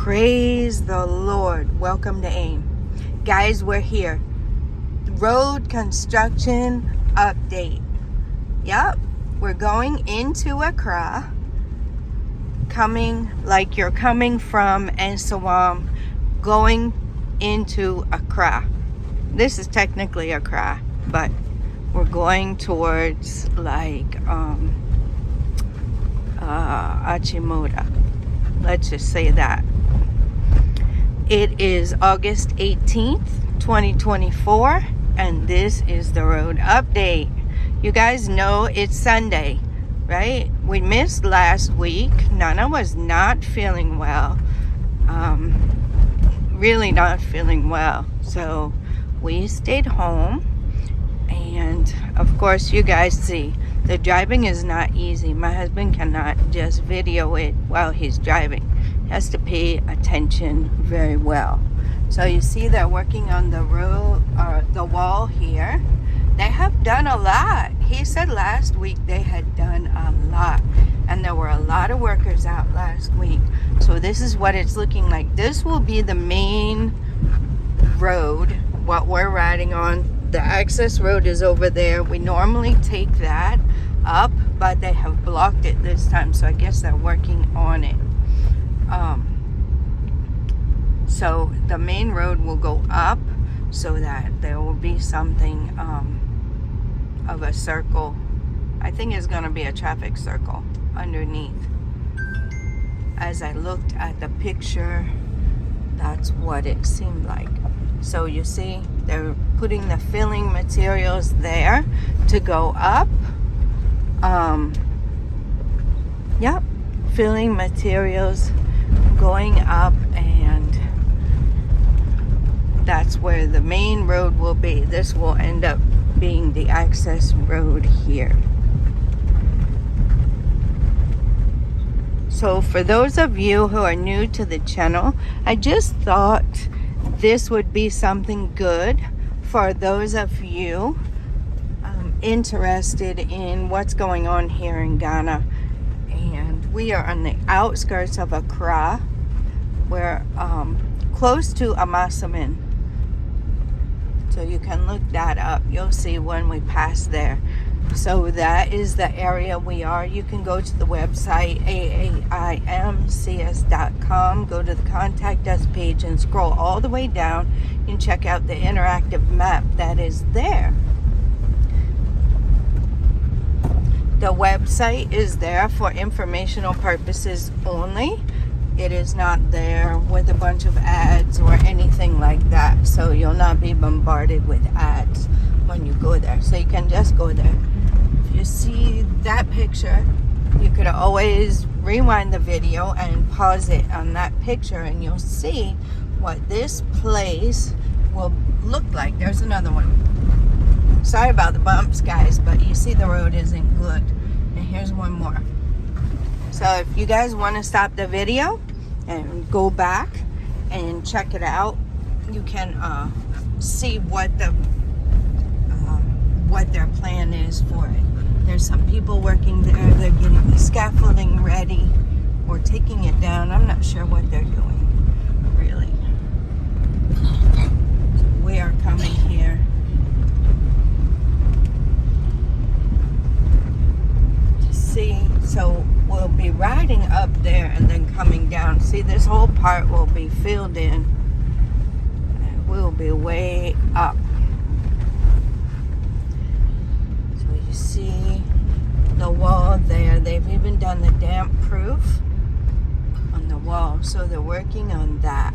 Praise the Lord. Welcome to AIM. Guys, we're here. Road construction update. Yep, we're going into Accra. You're coming from Ensawam, going into Accra. This is technically Accra, but we're going towards Achimota. Let's just say that. It is August 18th, 2024, and this is the road update. You guys know it's Sunday, right? We missed last week. Nana was not feeling well. Really not feeling well. So we stayed home. And of course, you guys see, the driving is not easy. My husband cannot just video it while he's driving. He has to pay attention very well. So you see they're working on the road, the wall here. They have done a lot. He said last week they had done a lot. And there were a lot of workers out last week. So this is what it's looking like. This will be the main road, what we're riding on. The access road is over there. We normally take that up, but they have blocked it this time, so I guess they're working on it. So the main road will go up so that there will be something of a circle. I think it's going to be a traffic circle underneath. As I looked at the picture, that's what it seemed like. So you see, they're putting the filling materials there to go up. Yep, filling materials going up, and that's where the main road will be. This will end up being the access road here. So for those of you who are new to the channel, I just thought this would be something good for those of you interested in what's going on here in Ghana. And we are on the outskirts of Accra. We're close to Amasaman. So you can look that up. You'll see when we pass there. So that is the area we are. You can go to the website aaimcs.com, go to the contact us page and scroll all the way down and check out the interactive map that is there. The website is there for informational purposes only. It is not there with a bunch of ads or anything like that. So you'll not be bombarded with ads when you go there. So you can just go there. If you see that picture, you could always rewind the video and pause it on that picture, and you'll see what this place will look like. There's another one. Sorry about the bumps, guys, but you see the road isn't good. And here's one more. So if you guys want to stop the video and go back and check it out, you can see what their plan is for it. There's some people working there. They're getting the scaffolding ready or taking it down. I'm not sure what they're doing, really. So we are coming here. See, so we'll be riding up there and then coming down. See, this whole part will be filled in. And we'll be way up. So you see the wall there. They've even done the damp proof on the wall. So they're working on that.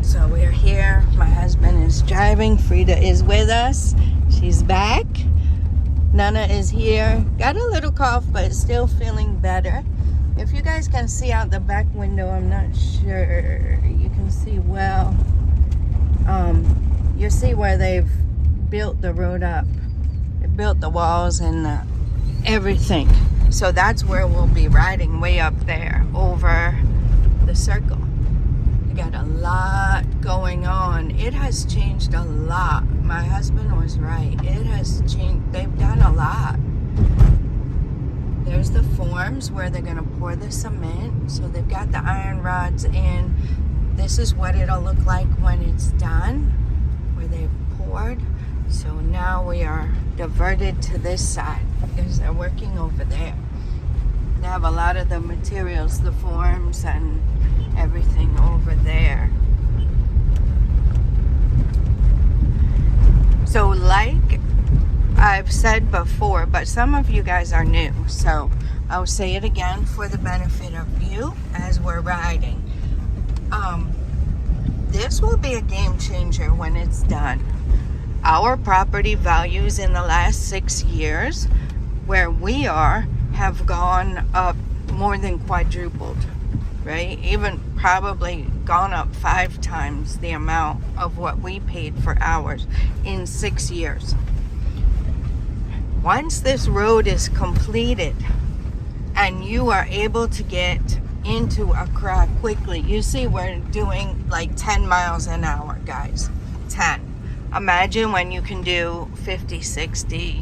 So we're here. My husband is driving. Frida is with us. She's back. Nana is here. Got a little cough, but still feeling better. If you guys can see out the back window, I'm not sure you can see well. You see where they've built the road up. They built the walls and everything. So that's where we'll be riding, way up there over the circle. We got a lot going on. It has changed a lot. My husband was right. It has changed. They've done a lot. There's the forms where they're going to pour the cement. So they've got the iron rods in. This is what it'll look like when it's done, where they've poured. So now we are diverted to this side because they're working over there. They have a lot of the materials, the forms and everything over there. So like I've said before, but some of you guys are new, so I'll say it again for the benefit of you as we're riding. This will be a game changer when it's done. Our property values in the last 6 years where we are have gone up more than quadrupled, right? Even probably gone up 5 times the amount of what we paid for ours in 6 years. Once this road is completed and you are able to get into Accra quickly, you see we're doing like 10 miles an hour, guys. 10. Imagine when you can do 50, 60,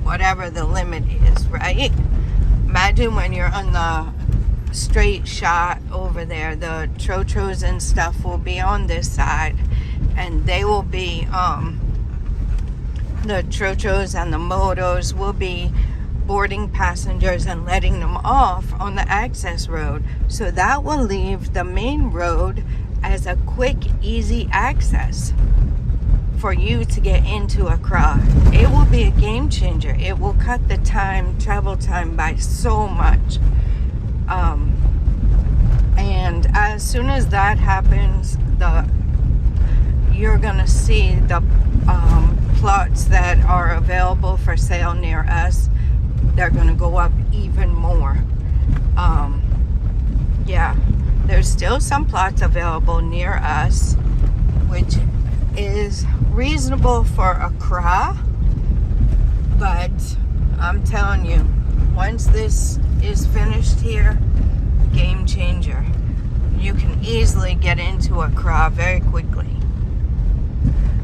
whatever the limit is, right? Imagine when you're on the straight shot over there. The trotros and stuff will be on this side, and they will be the trotros and the motos will be boarding passengers and letting them off on the access road. So that will leave the main road as a quick, easy access for you to get into Accra. It will be a game changer. It will cut the travel time by so much. And as soon as that happens, you're gonna see the plots that are available for sale near us. They're gonna go up even more. Yeah, there's still some plots available near us, which is reasonable for Accra, but I'm telling you, once this is finished here, game changer. You can easily get into Accra very quickly.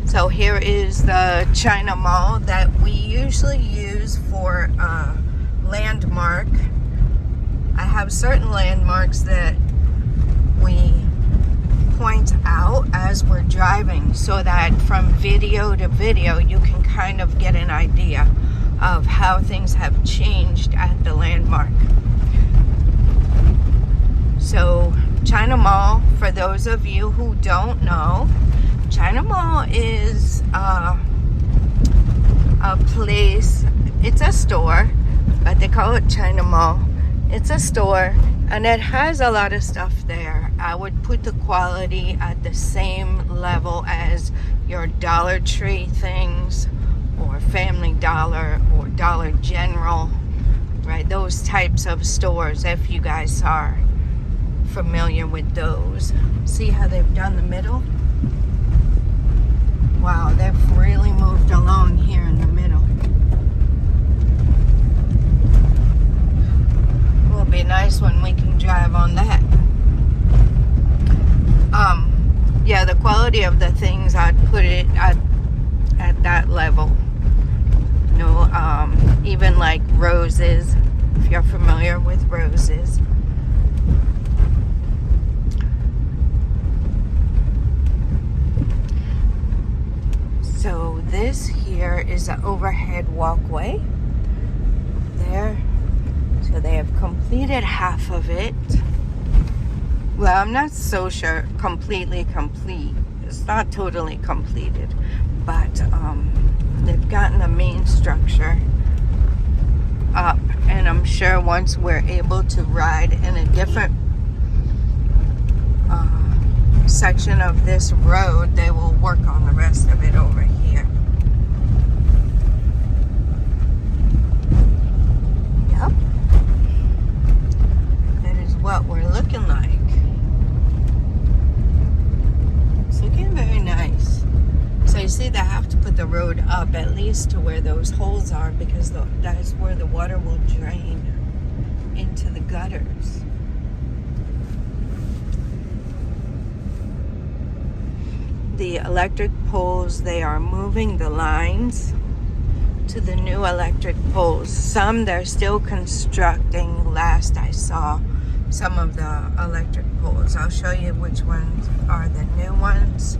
So here is the China Mall that we usually use for landmark. I have certain landmarks that we point out as we're driving so that from video to video you can kind of get an idea of how things have changed at the landmark. So China Mall, for those of you who don't know, China Mall is a place, it's a store, but they call it China Mall. It's a store and it has a lot of stuff there. I would put the quality at the same level as your Dollar Tree things or Family Dollar or Dollar General, right? Those types of stores, if you guys are familiar with those. See how they've done the middle? Wow, they've really moved along here in the middle. Will be nice when we can drive on that. Yeah, the quality of the things, I'd put it at that level. You know, even like roses, if you're familiar with roses. So this here is an overhead walkway there. So they have completed half of it. Well, I'm not so sure completely complete. It's not totally completed, but they've gotten the main structure up, and I'm sure once we're able to ride in a different section of this road, they will work on the rest of it over here. Yep. That is what we're looking like. It's looking very nice. So you see they have to put the road up at least to where those holes are, because that's where the water will drain into the gutters. The electric poles, they are moving the lines to the new electric poles. Some they're still constructing. Last I saw some of the electric poles. I'll show you which ones are the new ones.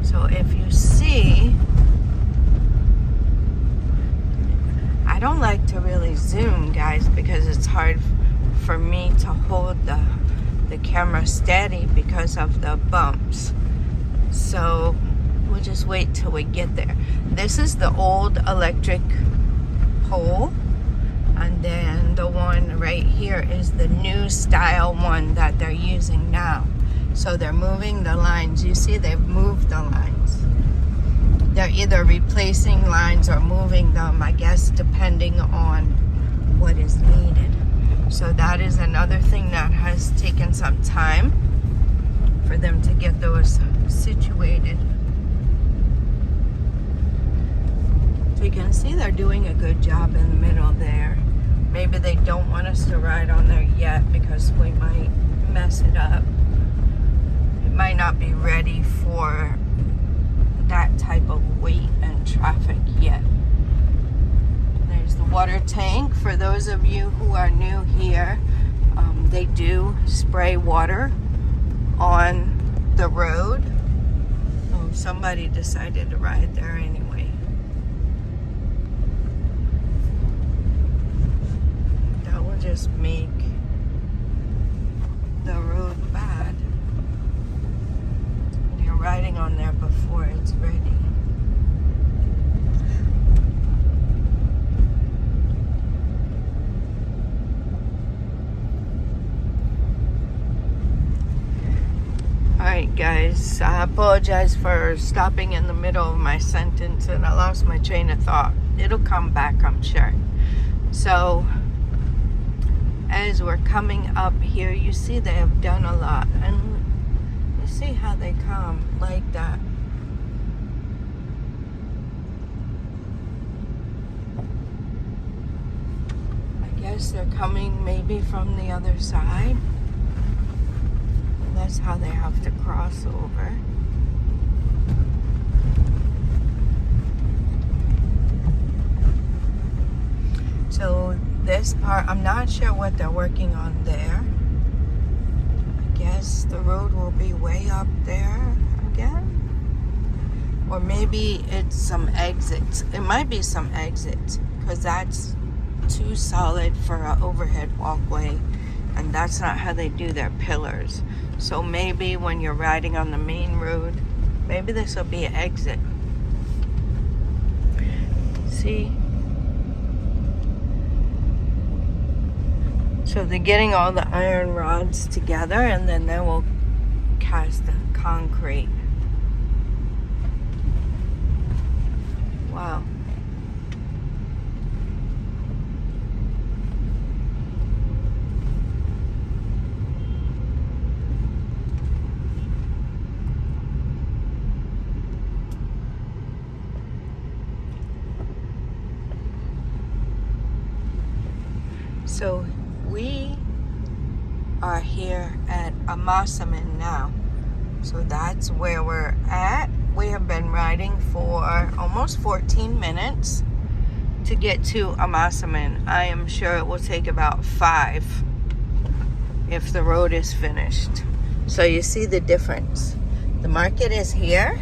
So if you see, I don't like to really zoom, guys, because it's hard for me to hold the camera steady because of the bumps. So we'll just wait till we get there. This is the old electric pole, and then the one right here is the new style one that they're using now. So they're moving the lines. You see, they've moved the lines. They're either replacing lines or moving them, I guess, depending on what is needed. So that is another thing that has taken some time for them to get those situated. So you can see they're doing a good job in the middle there. Maybe they don't want us to ride on there yet because we might mess it up. It might not be ready for that type of weight and traffic yet. There's the water tank. For those of you who are new here, they do spray water on the road. Oh, somebody decided to ride there anyway. That will just make the road bad. You're riding on there before it's ready. Alright guys, I apologize for stopping in the middle of my sentence and I lost my train of thought. It'll come back, I'm sure. So, as we're coming up here, you see they have done a lot. And you see how they come like that. I guess they're coming maybe from the other side. That's how they have to cross over. So this part, I'm not sure what they're working on there. I guess the road will be way up there again. Or maybe it's some exits. It might be some exits because that's too solid for an overhead walkway. And that's not how they do their pillars. So maybe when you're riding on the main road, maybe this will be an exit. See? So they're getting all the iron rods together and then they will cast the concrete. Wow. So we are here at Amasaman now. So that's where we're at. We have been riding for almost 14 minutes to get to Amasaman. I am sure it will take about 5 if the road is finished. So you see the difference. The market is here.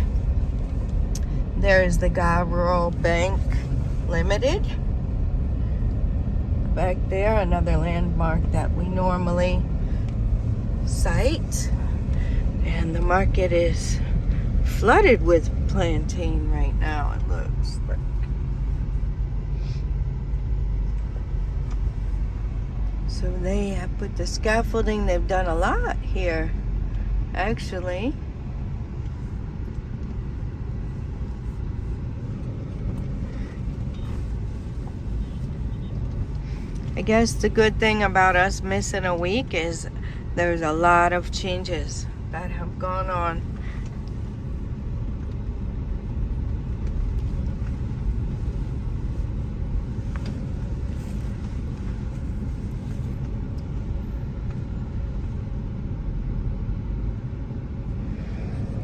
There is the Rural Bank Limited. Back there, another landmark that we normally sight. And the market is flooded with plantain right now, it looks like. So they have put the scaffolding, they've done a lot here, actually. I guess the good thing about us missing a week is there's a lot of changes that have gone on.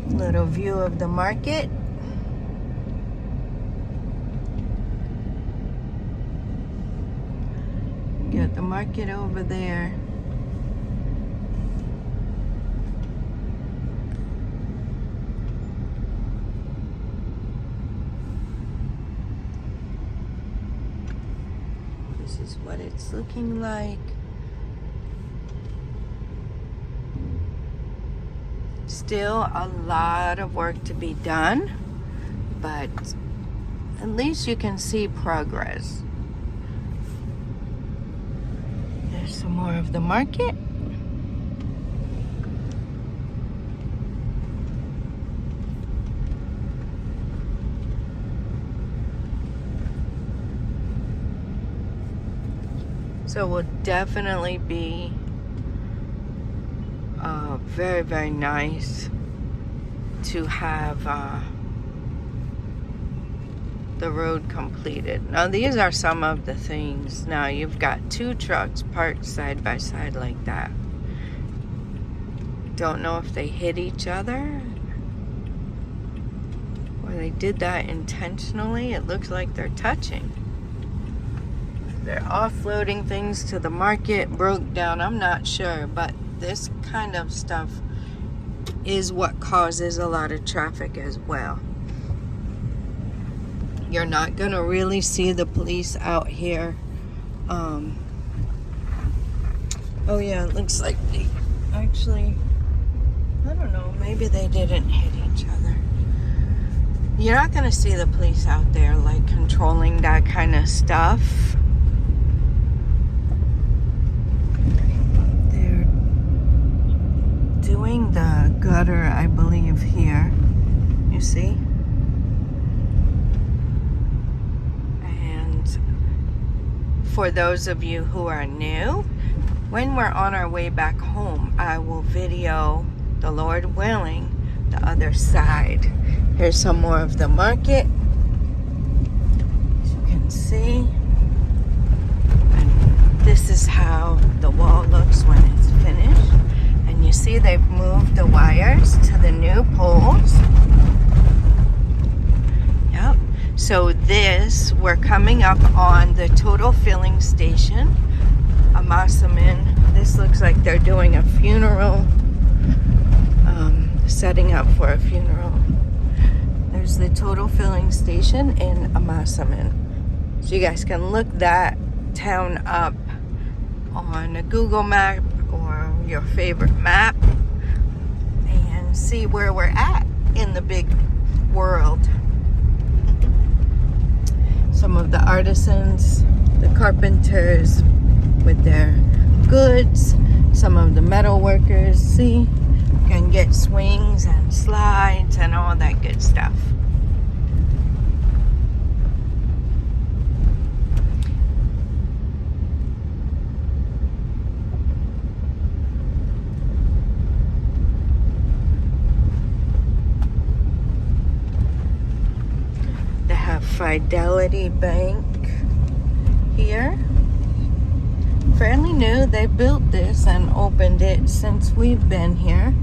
Little view of the market. got the market over there. This is what it's looking like. Still a lot of work to be done, but at least you can see progress. There's some more of the market. So it will definitely be very, very nice to have the road completed. Now these are some of the things. Now you've got 2 trucks parked side by side like that. Don't know if they hit each other or they did that intentionally. It looks like they're touching. They're offloading things to the market, broke down. I'm not sure, but this kind of stuff is what causes a lot of traffic as well. You're not gonna really see the police out here. Oh yeah, it looks like they actually, I don't know, maybe they didn't hit each other. You're not gonna see the police out there like controlling that kind of stuff. Doing the gutter, I believe, here. You see? And for those of you who are new, when we're on our way back home, I will video, the Lord willing, the other side. Here's some more of the market. As you can see. And this is how the wall looks when it's finished. And you see they've moved the wires to the new poles. Yep. So this, we're coming up on the total filling station. Amasamin. This looks like they're doing a funeral. Setting up for a funeral. There's the total filling station in Amasamin. So you guys can look that town up on a Google map or your favorite map and see where we're at in the big world. Some of the artisans, the carpenters with their goods, some of the metal workers, see, can get swings and slides and all that good stuff. Fidelity Bank here. Fairly new. They built this and opened it since we've been here.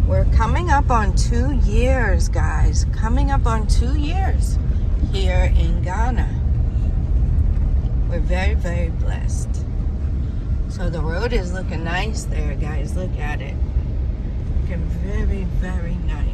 We're coming up on 2 years, guys. Coming up on 2 years here in Ghana. We're very, very blessed. So the road is looking nice there, guys. Look at it. Looking very, very nice.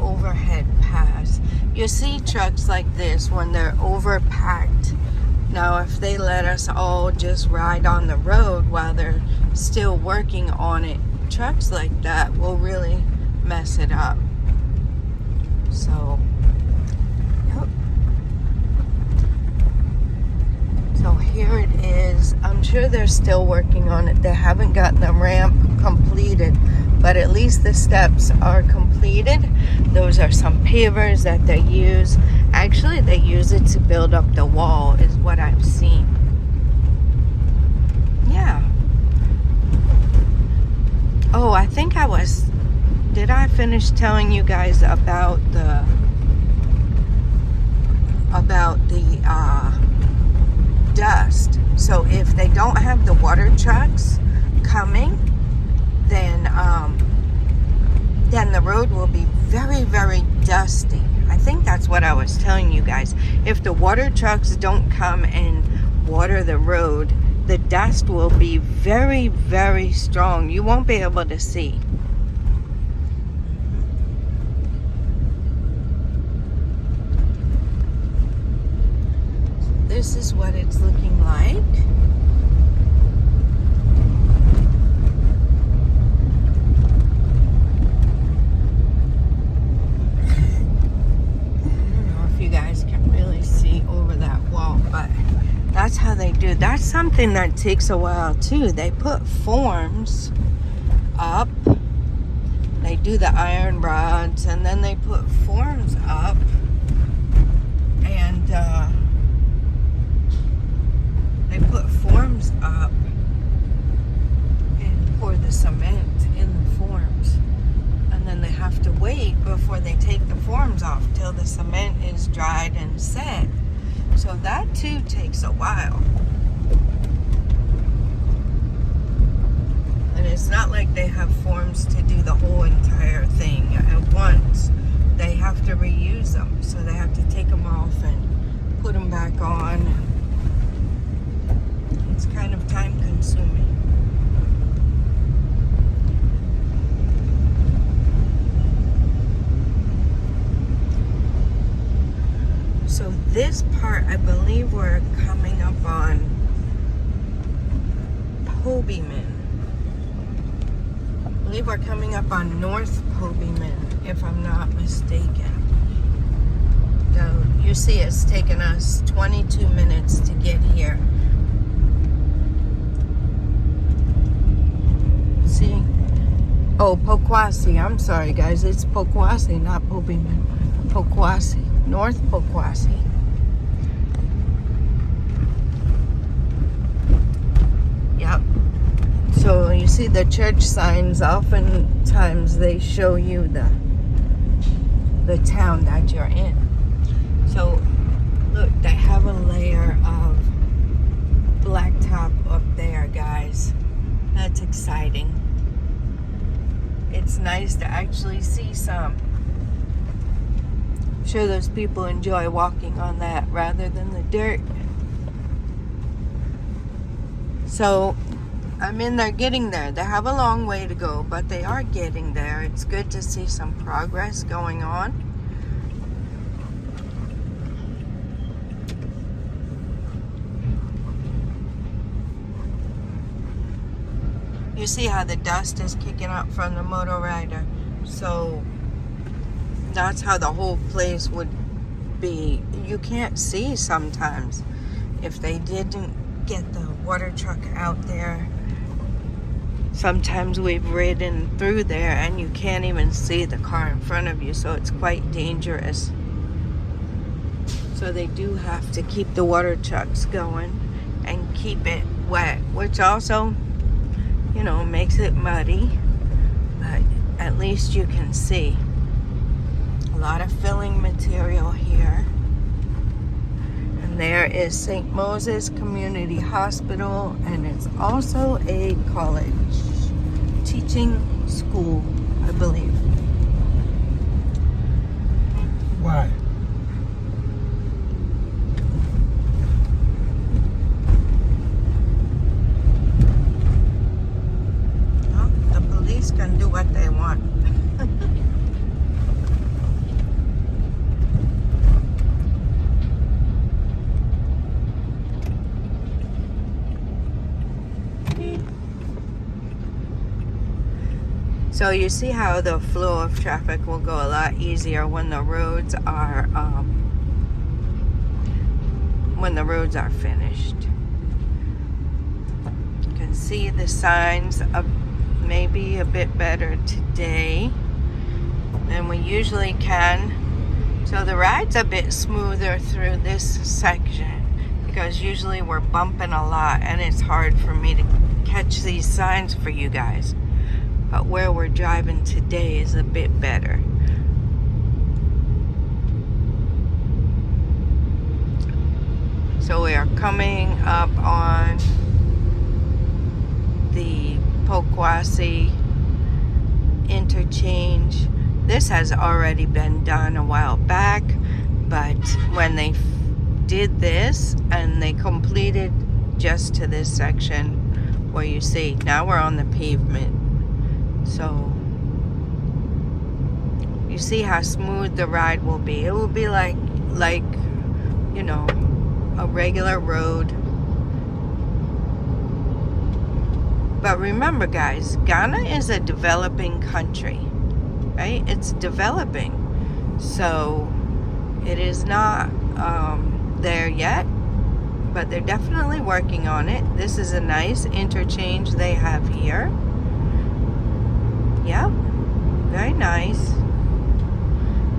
Overhead pass. You see trucks like this when they're overpacked. Now if they let us all just ride on the road while they're still working on it, trucks like that will really mess it up. So, yep. So here it is. I'm sure they're still working on it. They haven't gotten the ramp completed, but at least the steps are completed. Those are some pavers that they use. Actually, they use it to build up the wall, is what I've seen. Yeah. Oh, I think did I finish telling you guys about the dust? So if they don't have the water trucks coming, then then the road will be very, very dusty. I think that's what I was telling you guys. If the water trucks don't come and water the road, the dust will be very, very strong. You won't be able to see. This is what it's looking like. That's how they do. That's something that takes a while too. They put forms up. They do the iron rods and then they put forms up and pour the cement in the forms, and then they have to wait before they take the forms off till the cement is dried and set. So that too takes a while. And it's not like they have forms to do the whole entire thing at once. They have to reuse them. So they have to take them off and put them back on. It's kind of time consuming. So this part, I believe we're coming up on Pobyman. I believe we're coming up on North Pobyman, if I'm not mistaken. So you see it's taken us 22 minutes to get here. See? Oh, Pokwasi. I'm sorry, guys. It's Pokwasi, not Pobyman. Pokwasi. North Pokwasi. Yep. So you see the church signs, oftentimes they show you the town that you're in. So look, they have a layer of blacktop up there, guys. That's exciting. It's nice to actually see some. I'm sure those people enjoy walking on that rather than the dirt. So I'm in there, getting there. They have a long way to go, but they are getting there. It's good to see some progress going on. You see how the dust is kicking up from the motor rider. So that's how the whole place would be. You can't see sometimes if they didn't get the water truck out there. Sometimes we've ridden through there and you can't even see the car in front of you, so it's quite dangerous. So they do have to keep the water trucks going and keep it wet, which also, you know, makes it muddy, but at least you can see. A lot of filling material here. And there is St. Moses Community Hospital, and it's also a college, teaching school, I believe. Why? Well, the police can do what they want. So you see how the flow of traffic will go a lot easier when the roads are finished. You can see the signs maybe a bit better today than we usually can. So the ride's a bit smoother through this section because usually we're bumping a lot and it's hard for me to catch these signs for you guys. But where we're driving today is a bit better. So we are coming up on the Pokwasi interchange. This has already been done a while back, but when they did this and they completed just to this section where you see, now we're on the pavement. So you see how smooth the ride will be. It will be like you know, a regular road. But remember, guys, Ghana is a developing country, right? It's developing. So it is not there yet, but they're definitely working on it. This is a nice interchange they have here. Yep, very nice.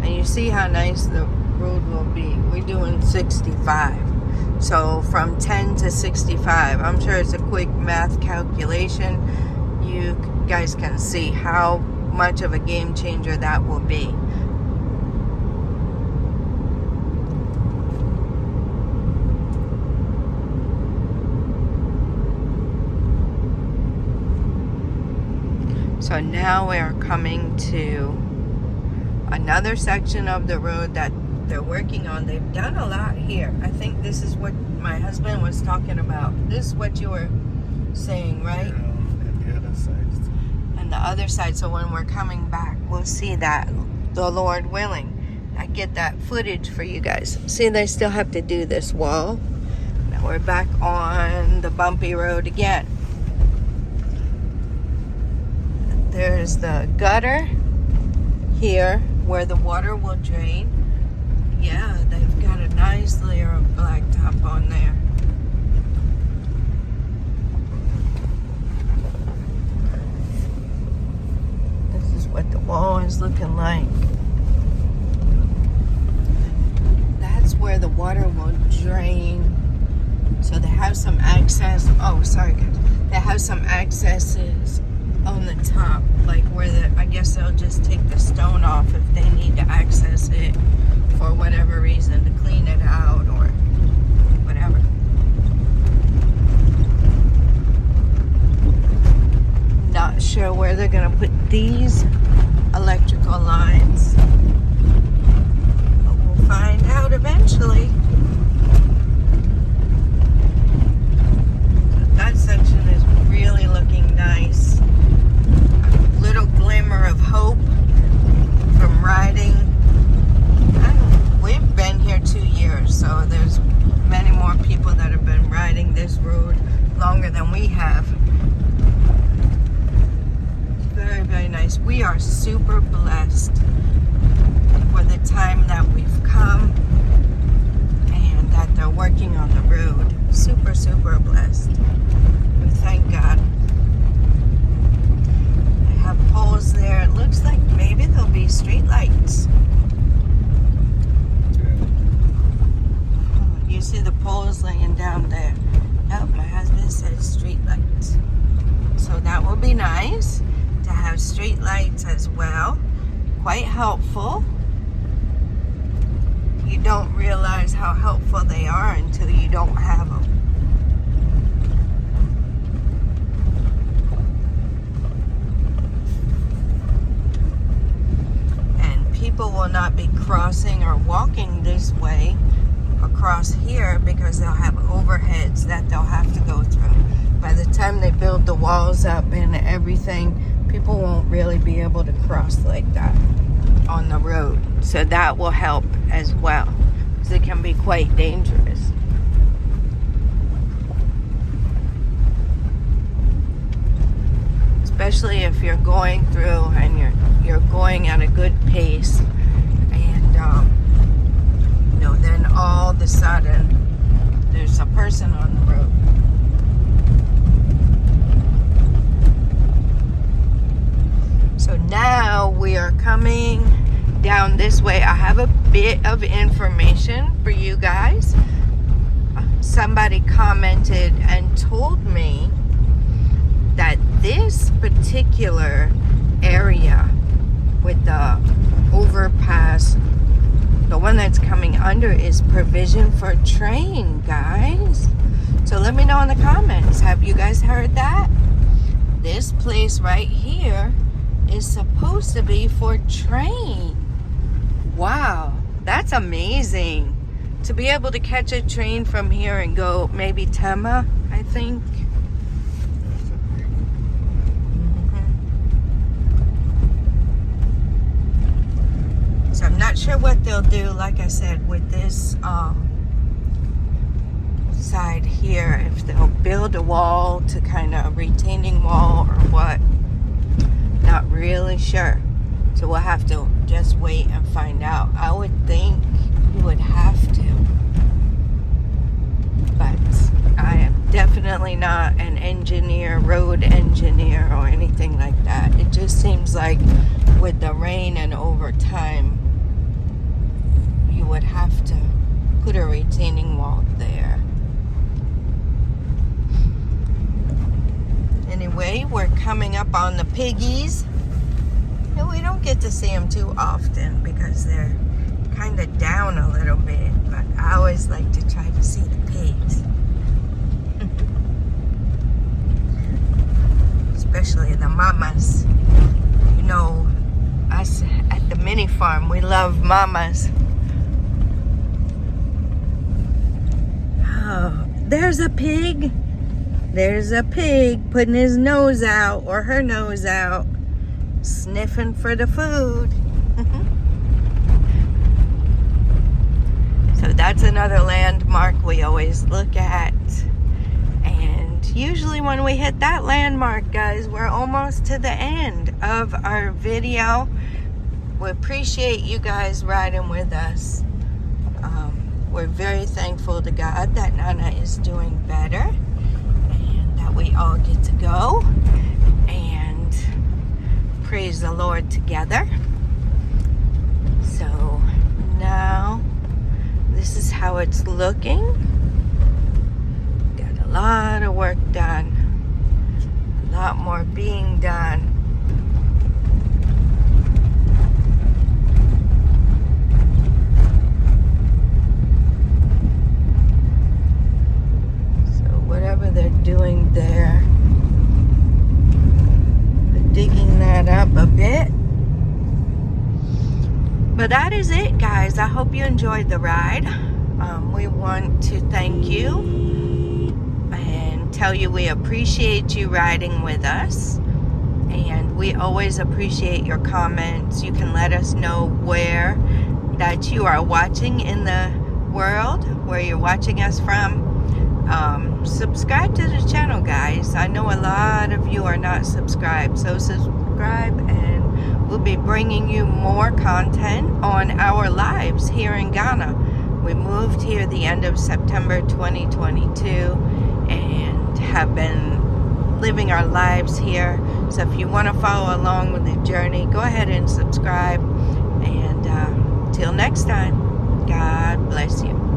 And you see how nice the road will be. We're doing 65. So from 10 to 65, I'm sure it's a quick math calculation. You guys can see how much of a game changer that will be. So now we are coming to another section of the road that they're working on. They've done a lot here. I think this is what my husband was talking about. This is what you were saying, right? Yeah, and the other side. And the other side. So when we're coming back, we'll see that, the Lord willing. I get that footage for you guys. See, they still have to do this wall. Now we're back on the bumpy road again. There's the gutter here where the water will drain. Yeah, they've got a nice layer of blacktop on there. This is what the wall is looking like. That's where the water will drain. So they have some access. Oh, sorry guys. They have some accesses on the top, like where I guess they'll just take the stone off if they need to access it for whatever reason, to clean it out or whatever. Not sure where they're gonna put these electrical lines, but we'll find out eventually. That section is really looking nice. Little glimmer of hope from riding. We've been here 2 years, so there's many more people that have been riding this road longer than we have. Very, very nice. We are super blessed for the time that we've come and that they're working on the road. Super, super blessed. We thank God. Poles there. It looks like maybe there'll be street lights. Oh, you see the poles laying down there. Oh, my husband said street lights. So that will be nice to have street lights as well. Quite helpful. You don't realize how helpful they are until you don't have them. People will not be crossing or walking this way across here because they'll have overheads that they'll have to go through. By the time they build the walls up and everything, people won't really be able to cross like that on the road. So that will help as well, because it can be quite dangerous. Especially if you're going through and you're going at a good pace, and you know, then all of a sudden there's a person on the road. So now we are coming down this way. I have a bit of information for you guys. Somebody commented and told me that this particular area with the overpass, the one that's coming under, is provision for train, guys. So let me know in the comments, have you guys heard that? This place right here is supposed to be for train. Wow, that's amazing. To be able to catch a train from here and go maybe Tema, I think. So I'm not sure what they'll do, like I said, with this side here, if they'll build a wall to kind of retaining wall or what. Not really sure. So we'll have to just wait and find out. I would think you would have to. But I am definitely not an engineer, road engineer or anything like that. It just seems like with the rain and over time, you would have to put a retaining wall there. Anyway, we're coming up on the piggies. No, we don't get to see them too often because they're kind of down a little bit, but I always like to try to see the pigs. Especially the mamas. You know, us at the mini farm, we love mamas. Oh, there's a pig. There's a pig putting his nose out or her nose out, sniffing for the food. So that's another landmark we always look at. And usually when we hit that landmark, guys, we're almost to the end of our video. We appreciate you guys riding with us. We're very thankful to God that Nana is doing better and that we all get to go and praise the Lord together. So now this is how it's looking. Got a lot of work done. A lot more being done. Whatever they're doing there, they're digging that up a bit. But that is it, guys. I hope you enjoyed the ride. We want to thank you and tell you we appreciate you riding with us, and we always appreciate your comments. You can let us know where that you are watching in the world, where you're watching us from. Subscribe to the channel, guys. I know a lot of you are not subscribed, so subscribe and we'll be bringing you more content on our lives here in Ghana. We moved here the end of September 2022 and have been living our lives here. So if you want to follow along with the journey, go ahead and subscribe. And till next time, God bless you.